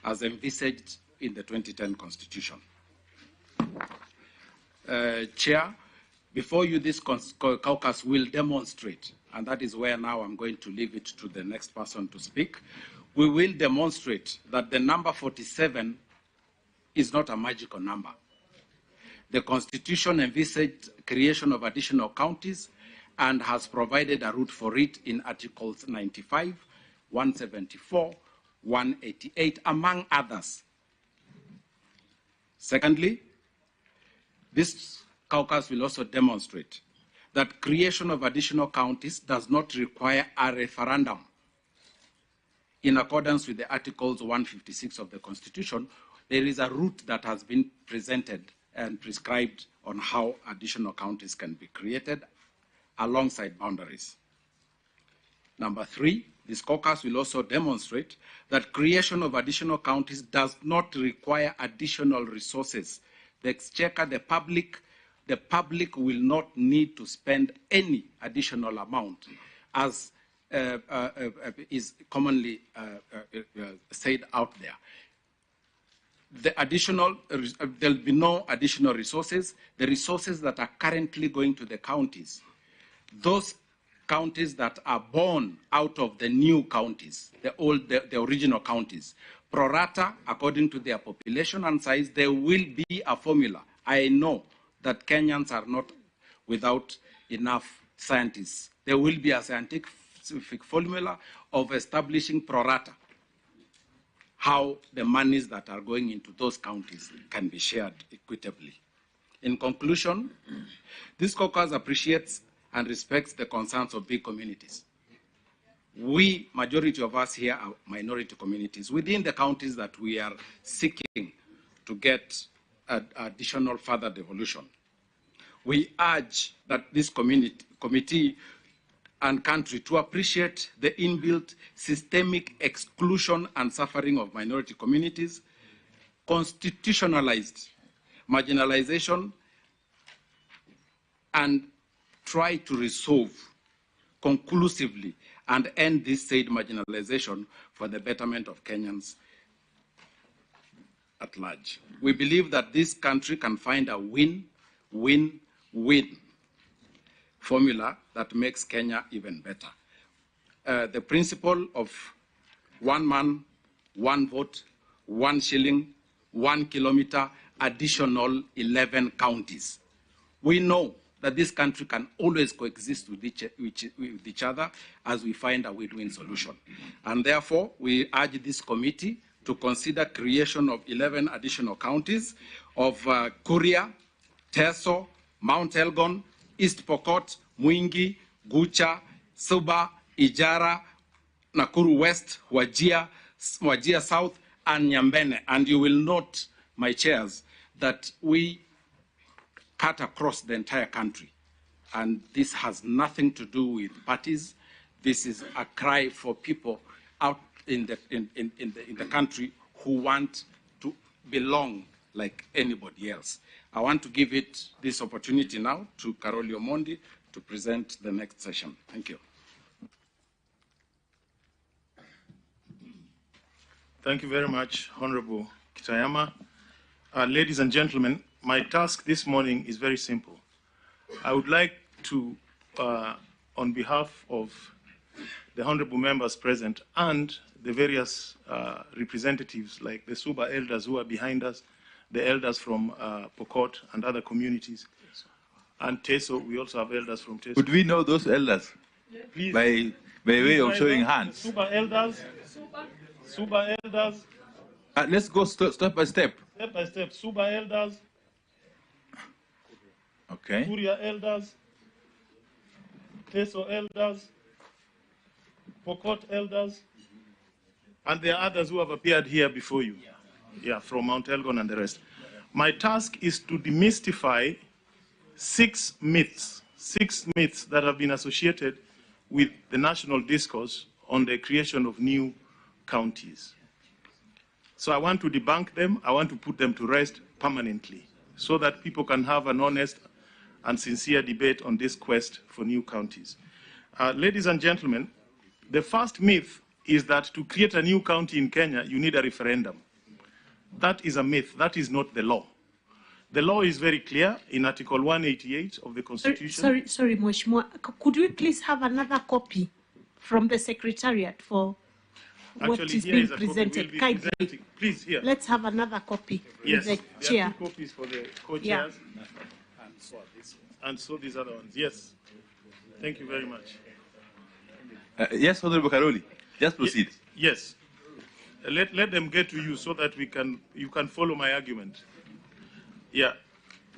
as envisaged in the 2010 Constitution. Chair, before you, this caucus will demonstrate, and that is where now I'm going to leave it to the next person to speak. We will demonstrate that the number 47 is not a magical number. The Constitution envisaged creation of additional counties and has provided a route for it in Articles 95, 174, 188, among others. Secondly, this caucus will also demonstrate that creation of additional counties does not require a referendum. In accordance with the Articles 156 of the Constitution, there is a route that has been presented and prescribed on how additional counties can be created alongside boundaries. Number three, this caucus will also demonstrate that creation of additional counties does not require additional resources. The Exchequer, the public will not need to spend any additional amount, as is commonly said out there. There'll be no additional resources. The resources that are currently going to the counties, those counties that are born out of the new counties, the original counties, pro rata, according to their population and size, there will be a formula. I know that Kenyans are not without enough scientists. There will be a scientific formula of establishing pro rata, how the monies that are going into those counties can be shared equitably. In conclusion, this caucus appreciates and respects the concerns of big communities. We, majority of us here, are minority communities within the counties that we are seeking to get additional further devolution. We urge that this committee and country to appreciate the inbuilt systemic exclusion and suffering of minority communities, constitutionalized marginalization, and try to resolve conclusively and end this said marginalization for the betterment of Kenyans at large. We believe that this country can find a win-win-win formula that makes Kenya even better. The principle of one man, one vote, 1 shilling, 1 kilometer, additional 11 counties. We know that this country can always coexist with each other as we find a win-win solution. And therefore, we urge this committee to consider creation of 11 additional counties of Kuria, Teso, Mount Elgon, East Pokot, Mwingi, Gucha, Suba, Ijara, Nakuru West, Wajir South, and Nyambene. And you will note, my chairs, that we cut across the entire country. And this has nothing to do with parties. This is a cry for people out in the country who want to belong like anybody else. I want to give this opportunity now to Karoli Omondi to present the next session. Thank you. Thank you very much, Honorable Kitayama. Ladies and gentlemen, my task this morning is very simple. I would like to, on behalf of the honorable members present and the various representatives like the Suba elders who are behind us, the elders from Pokot and other communities, and Teso, we also have elders from Teso. Could we know those elders? Please. By way of showing hands. Suba elders. Suba elders. Let's go step by step. Step by step. Suba elders. Okay. Kuria elders. Teso elders. Pokot elders. And there are others who have appeared here before you. Yeah, from Mount Elgon and the rest. My task is to demystify 6 myths that have been associated with the national discourse on the creation of new counties. So I want to debunk them. I want to put them to rest permanently so that people can have an honest and sincere debate on this quest for new counties. Ladies and gentlemen, the first myth is that to create a new county in Kenya, you need a referendum. That is a myth. That is not the law. The law is very clear in Article 188 of the Constitution. Sorry, Mheshimiwa. Could we please have another copy from the Secretariat for what Actually, is here being is a copy. presented? We'll be Kindly. presenting. Please, here. Let's have another copy Yes, with the there chair. are 2 copies for the co-chairs. And so these other ones. Yes. Thank you very much. Yes, Honorable Karoli. Just proceed. Yes. Let them get to you so that you can follow my argument. Yeah.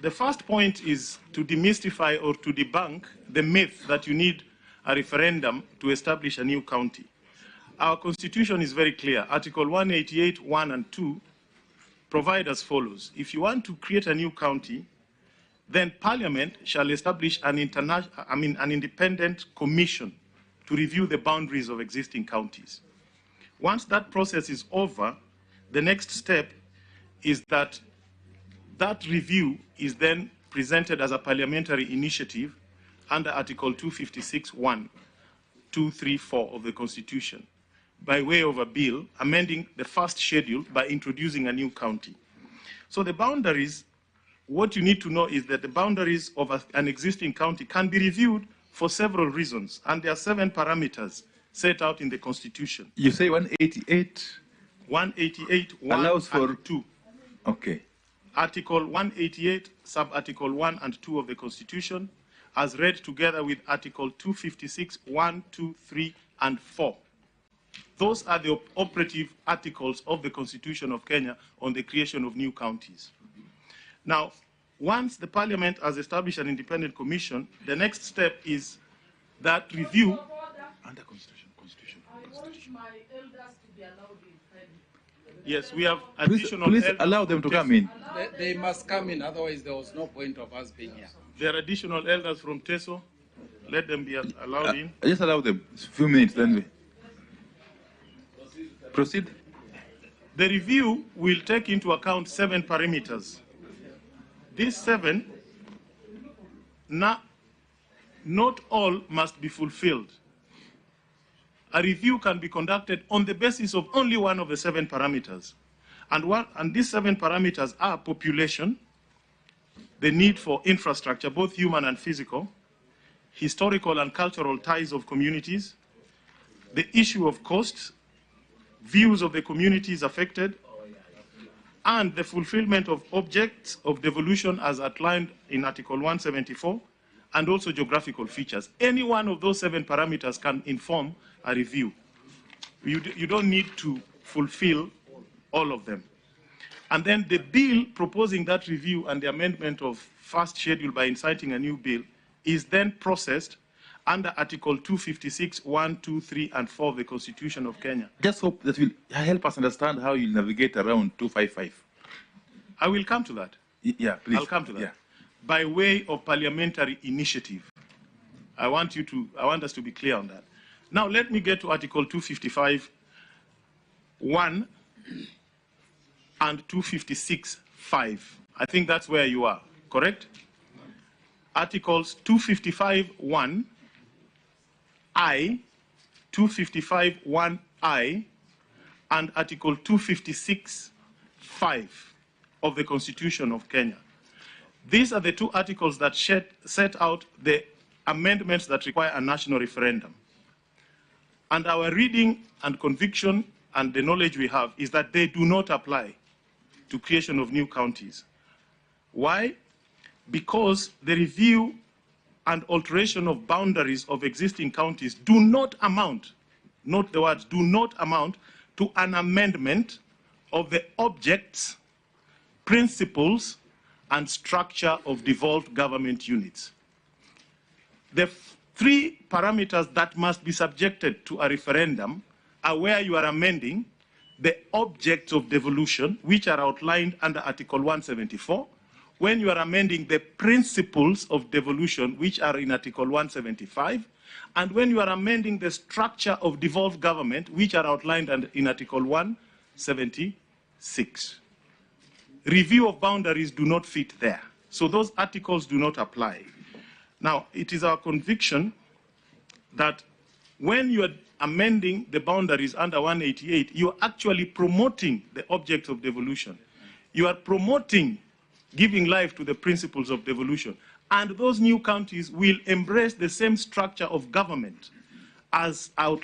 The first point is to demystify or to debunk the myth that you need a referendum to establish a new county. Our Constitution is very clear. Article 188, 1 and 2 provide as follows. If you want to create a new county, then Parliament shall establish an independent commission to review the boundaries of existing counties. Once that process is over, the next step is that review is then presented as a parliamentary initiative under Article 256(1), 2, 3, 4 of the Constitution by way of a bill amending the first schedule by introducing a new county. So the boundaries, what you need to know is that the boundaries of an existing county can be reviewed for several reasons, and there are 7 parameters set out in the Constitution. You say 188? 188, 1 allows for and 2. Okay. Article 188, sub-article 1 and 2 of the Constitution, as read together with Article 256, 1, 2, 3, and 4. Those are the operative articles of the Constitution of Kenya on the creation of new counties. Now, once the Parliament has established an independent commission, the next step is that review. Under Constitution. I want my elders to be allowed in. Yes, we have additional Please elders allow them to from come in. They must come in, otherwise there was no point of us being here. There are additional elders from Teso. Let them be allowed in. Just allow them a few minutes, then we proceed. The review will take into account 7 parameters. These 7, not all must be fulfilled. A review can be conducted on the basis of only one of the 7 parameters. And these 7 parameters are population, the need for infrastructure, both human and physical, historical and cultural ties of communities, the issue of costs, views of the communities affected, and the fulfillment of objects of devolution as outlined in Article 174, and also geographical features. Any one of those 7 parameters can inform a review. You don't need to fulfill all of them. And then the bill proposing that review and the amendment of first schedule by inciting a new bill is then processed under Article 256, 1, 2, 3, and 4 of the Constitution of Kenya. Just hope that will help us understand how you navigate around 255. I will come to that. Yeah, please. I'll come to that. Yeah. By way of parliamentary initiative. I want us to be clear on that. Now let me get to Article 255, 1 and 256, 5. I think that's where you are, correct? Articles 255, 1, I, 255, 1I, and Article 256, 5 of the Constitution of Kenya. These are the 2 articles that set out the amendments that require a national referendum. And our reading and conviction and the knowledge we have is that they do not apply to creation of new counties. Why? Because the review and alteration of boundaries of existing counties do not amount, note the words, do not amount to an amendment of the objects, principles, and structure of devolved government units. The 3 parameters that must be subjected to a referendum are where you are amending the objects of devolution, which are outlined under Article 174, when you are amending the principles of devolution, which are in Article 175, and when you are amending the structure of devolved government, which are outlined in Article 176. Review of boundaries do not fit there. So those articles do not apply. Now, it is our conviction that when you are amending the boundaries under 188, you are actually promoting the objects of devolution. You are promoting giving life to the principles of devolution. And those new counties will embrace the same structure of government as outlined